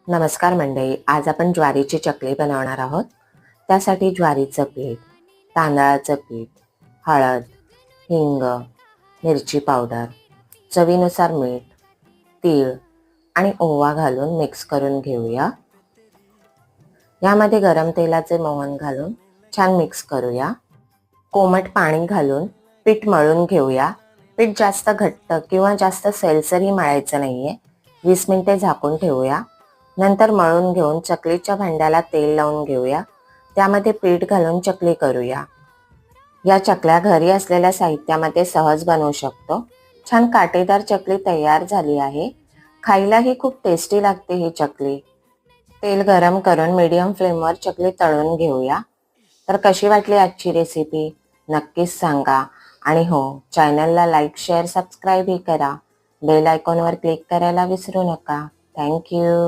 नमस्कार मंडळी, आज आपण ज्वारीची चकली बनवणार आहोत. त्यासाठी ज्वारीचं पीठ, तांदळाचं पीठ, हळद, हिंग, मिरची पावडर, चवीनुसार मीठ, तीळ आणि ओवा घालून मिक्स करून घेऊया. यामध्ये गरम तेलाचे मोहन घालून छान मिक्स करूया. कोमट पाणी घालून पीठ मळून घेऊया. पीठ जास्त घट्ट किंवा जास्त सैलसरही मळायचं नाहीये. 20 मिनिटे झाकून ठेवूया. नंतर मळून घेऊन चकलीच्या भांड्याला तेल लावून घेऊया. त्यामध्ये पीठ घालून चकली करूया. या चकल्या घरी असलेल्या साहित्यामध्ये सहज बनवू शकतो. छान काटेदार चकली तयार झाली आहे. खायलाही खूप टेस्टी लागते ही चकली. तेल गरम करून मीडियम फ्लेमवर चकली तळून घेऊया. तर कशी वाटली आजची रेसिपी नक्कीच सांगा. आणि हो, चॅनलला लाईक, शेअर, सबस्क्राईबही करा. बेल आयकॉनवर क्लिक करायला विसरू नका. थँक्यू.